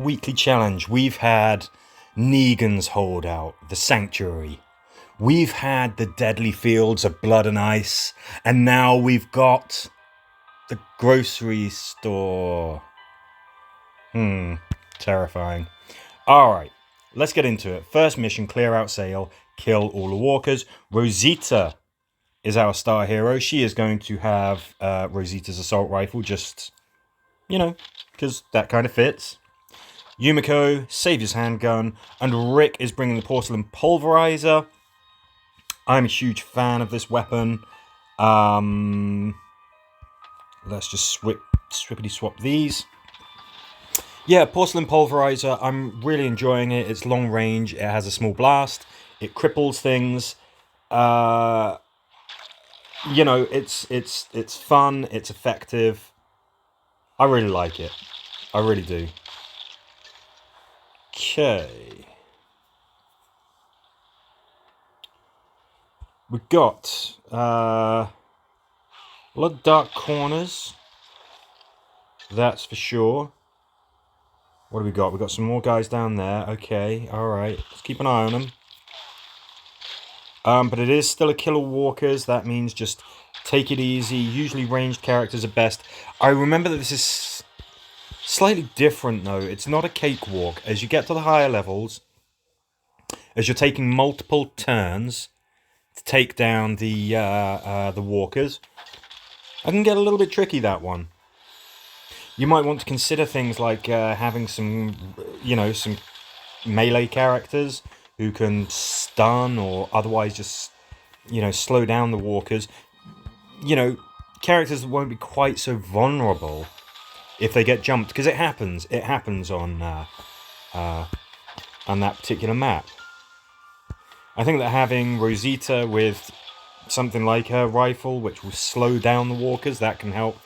Weekly challenge. We've had Negan's Holdout, the Sanctuary. We've had the Deadly Fields of Blood and Ice. And now we've got the grocery store. Terrifying. Alright, let's get into it. First mission, clear out sale, kill all the walkers. Rosita is our star hero. She is going to have Rosita's assault rifle, just, because that kind of fits. Yumiko, Savior's handgun, and Rick is bringing the porcelain pulverizer. I'm a huge fan of this weapon. Let's just swippity swap these. Yeah, porcelain pulverizer, I'm really enjoying it. It's long range, it has a small blast, it cripples things. It's fun, it's effective. I really like it. I really do. Okay. We've got a lot of dark corners. That's for sure. What do we got? We've got some more guys down there. Okay, alright. Let's keep an eye on them. But it is still a killer walkers. That means just take it easy. Usually ranged characters are best. I remember that this is slightly different though. It's not a cakewalk. As you get to the higher levels, as you're taking multiple turns to take down the walkers, I can get a little bit tricky, that one. You might want to consider things like having some melee characters who can stun or otherwise just, slow down the walkers. Characters that won't be quite so vulnerable if they get jumped, because it happens. It happens on that particular map. I think that having Rosita with something like her rifle, which will slow down the walkers, that can help.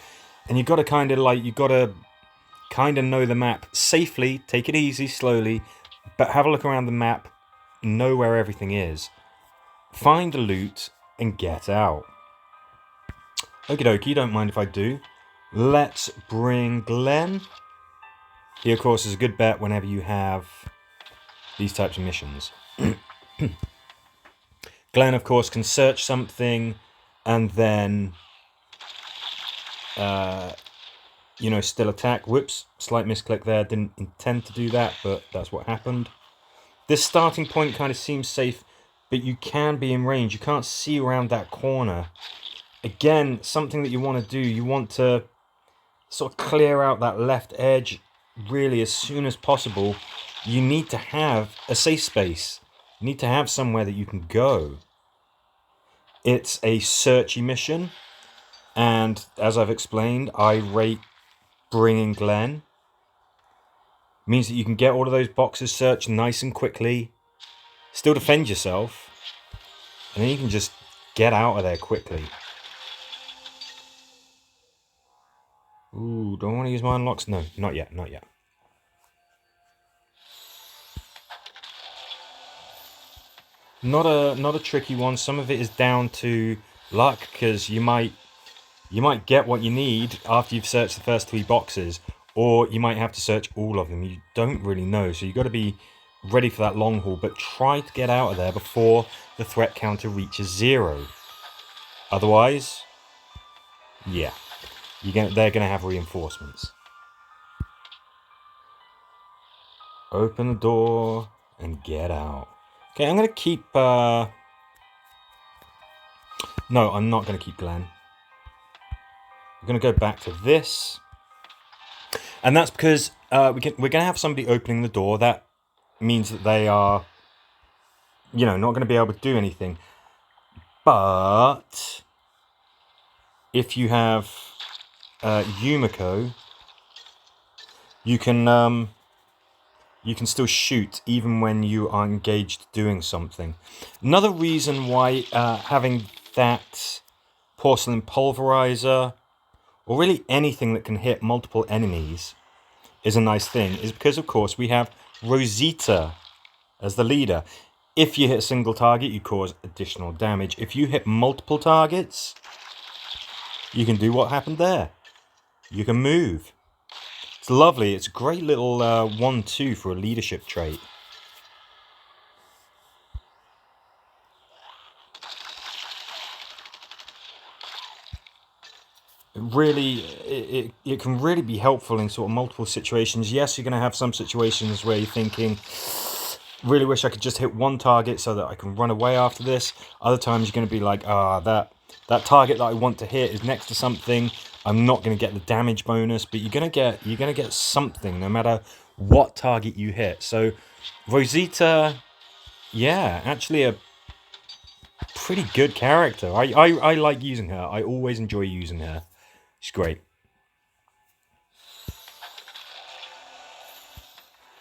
And you've got to kind of know the map safely, take it easy, slowly, but have a look around the map, know where everything is, find the loot, and get out. Okie dokie, don't mind if I do. Let's bring Glenn. He, of course, is a good bet whenever you have these types of missions. Glenn, of course, can search something and then still attack. Whoops, slight misclick there. Didn't intend to do that, but that's what happened. This starting point kind of seems safe, but you can be in range. You can't see around that corner. Again, something that you want to do, you want to sort of clear out that left edge really as soon as possible. You need to have a safe space. You need to have somewhere that you can go. It's a searchy mission. And as I've explained, I rate bringing Glenn. Means that you can get all of those boxes searched nice and quickly, still defend yourself, and then you can just get out of there quickly. Ooh, don't want to use my unlocks? No, not yet, not yet. Not a tricky one. Some of it is down to luck, because you might get what you need after you've searched the first 3 boxes, or you might have to search all of them. You don't really know, so you've got to be ready for that long haul, but try to get out of there before the threat counter reaches 0. Otherwise, yeah, they're going to have reinforcements. Open the door and get out. Okay, I'm going to keep... No, I'm not going to keep Glenn. We're going to go back to this. And that's because we're going to have somebody opening the door. That means that they are, not going to be able to do anything. But if you have Yumiko, you can still shoot even when you are engaged doing something. Another reason why having that porcelain pulverizer, or really anything that can hit multiple enemies, is a nice thing, is because, of course, we have Rosita as the leader. If you hit a single target, you cause additional damage. If you hit multiple targets, you can do what happened there. You can move. It's lovely. It's a great little 1-2 for a leadership trait. Really, it can really be helpful in sort of multiple situations. Yes, you're going to have some situations where you're thinking, really wish I could just hit one target so that I can run away after this. Other times you're going to be like, that target that I want to hit is next to something. I'm not going to get the damage bonus, but you're going to get something no matter what target you hit. So Rosita, yeah, actually a pretty good character. I like using her. I always enjoy using her. She's great.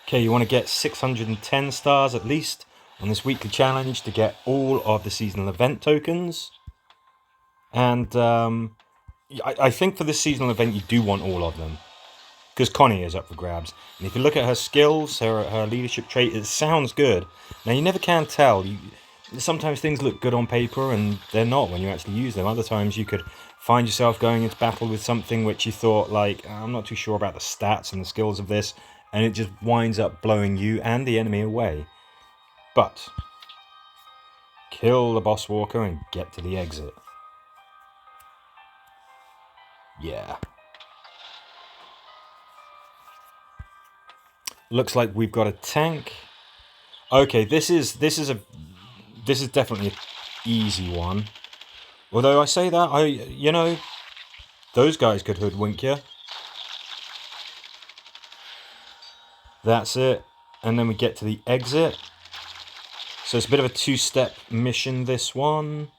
Okay, you want to get 610 stars at least on this weekly challenge to get all of the seasonal event tokens. And I think for this seasonal event, you do want all of them. Because Connie is up for grabs. And if you look at her skills, her leadership trait, it sounds good. Now, you never can tell. Sometimes things look good on paper and they're not when you actually use them. Other times you could find yourself going into battle with something which you thought, like, I'm not too sure about the stats and the skills of this, and it just winds up blowing you and the enemy away. But kill the boss walker and get to the exit. Yeah. Looks like we've got a tank. Okay, this is definitely an easy one. Although I say that, those guys could hoodwink you. That's it. And then we get to the exit. So it's a bit of a two-step mission, this one.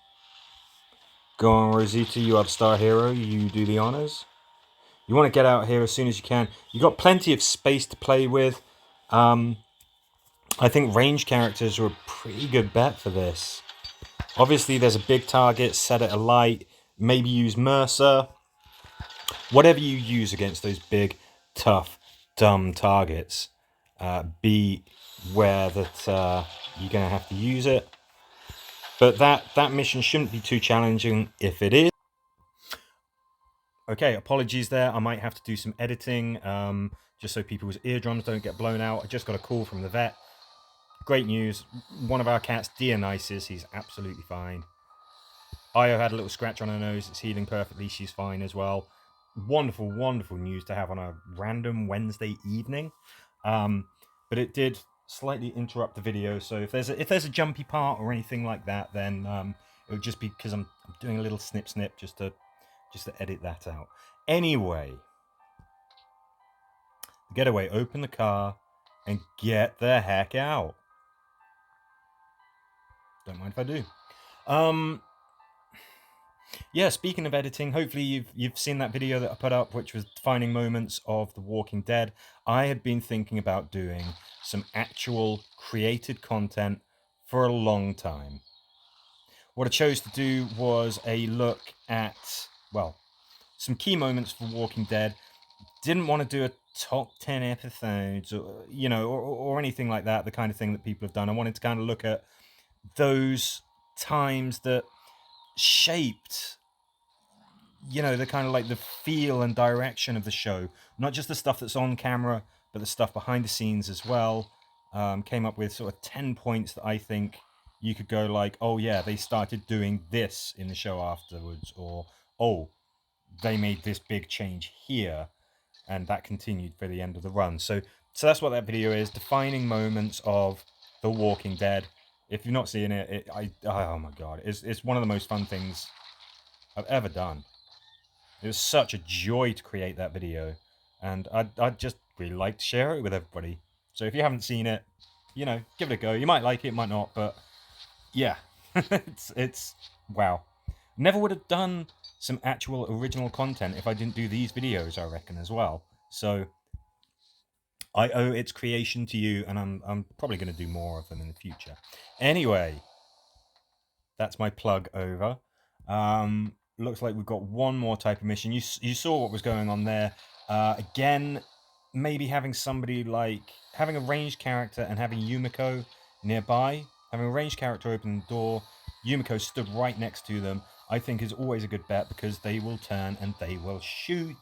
Go on, Rosita, you are the star hero. You do the honors. You want to get out here as soon as you can. You've got plenty of space to play with. I think range characters are a pretty good bet for this. Obviously, there's a big target, set it alight. Maybe use Mercer. Whatever you use against those big, tough, dumb targets, be aware that you're going to have to use it. But that mission shouldn't be too challenging if it is. Okay, apologies there. I might have to do some editing just so people's eardrums don't get blown out. I just got a call from the vet. Great news. One of our cats, Dionysus, he's absolutely fine. Io had a little scratch on her nose. It's healing perfectly. She's fine as well. Wonderful, wonderful news to have on a random Wednesday evening. But it did slightly interrupt the video. So if there's a jumpy part or anything like that, then it would just be because I'm doing a little snip just to edit that out. Anyway, the getaway. Open the car and get the heck out. Don't mind if I do. Yeah, speaking of editing, hopefully you've seen that video that I put up, which was defining moments of The Walking Dead. I had been thinking about doing some actual created content for a long time. What I chose to do was a look at, well, some key moments for Walking Dead. Didn't want to do a top 10 episodes or anything like that, the kind of thing that people have done. I wanted to kind of look at those times that shaped the kind of like the feel and direction of the show, not just the stuff that's on camera but the stuff behind the scenes as well. Came up with sort of 10 points that I think you could go like, oh yeah, they started doing this in the show afterwards, or oh, they made this big change here and that continued for the end of the run. So that's what that video is, defining moments of The Walking Dead. If you've not seen it, oh my god, it's one of the most fun things I've ever done. It was such a joy to create that video, and I'd just really like to share it with everybody. So if you haven't seen it, give it a go. You might like it, might not, but yeah, it's wow. Never would have done some actual original content if I didn't do these videos, I reckon, as well. So I owe its creation to you, and I'm probably going to do more of them in the future. Anyway, that's my plug over. Looks like we've got one more type of mission. You saw what was going on there. Again, maybe having somebody like having a ranged character and having Yumiko nearby. Having a ranged character open the door, Yumiko stood right next to them, I think is always a good bet because they will turn and they will shoot.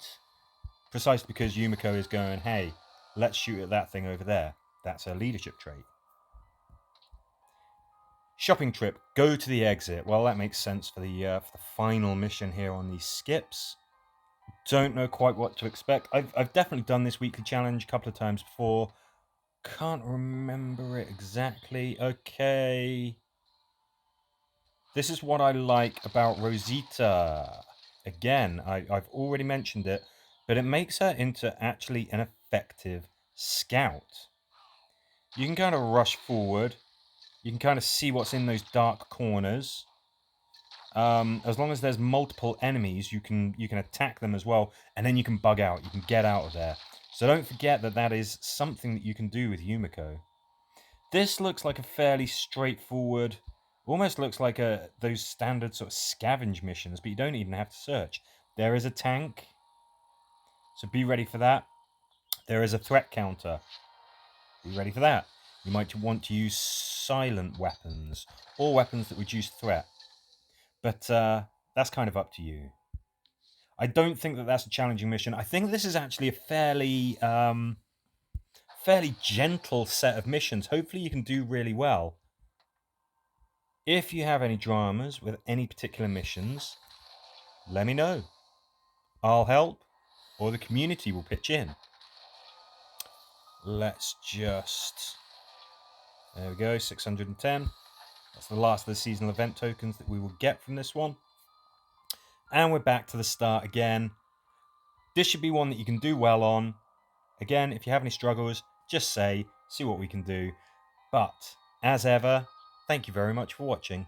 precisely because Yumiko is going, hey, let's shoot at that thing over there. That's her leadership trait. Shopping trip, go to the exit. Well, that makes sense for the final mission here on these skips. Don't know quite what to expect. I've definitely done this weekly challenge a couple of times before. Can't remember it exactly. Okay. This is what I like about Rosita. Again, I've already mentioned it, but it makes her into actually an effective scout. You can kind of rush forward. You can kind of see what's in those dark corners. As long as there's multiple enemies, you can attack them as well, and then you can bug out. You can get out of there. So don't forget that that is something that you can do with Yumiko. This looks like a fairly straightforward, almost looks like those standard sort of scavenge missions, but you don't even have to search. There is a tank, so be ready for that. There is a threat counter. Be ready for that. You might want to use silent weapons, or weapons that reduce threat. But that's kind of up to you. I don't think that that's a challenging mission. I think this is actually a fairly gentle set of missions. Hopefully you can do really well. If you have any dramas with any particular missions, let me know. I'll help, or the community will pitch in. Let's just... There we go, 610. That's the last of the seasonal event tokens that we will get from this one. And we're back to the start again. This should be one that you can do well on. Again, if you have any struggles, just say, see what we can do. But, as ever, thank you very much for watching.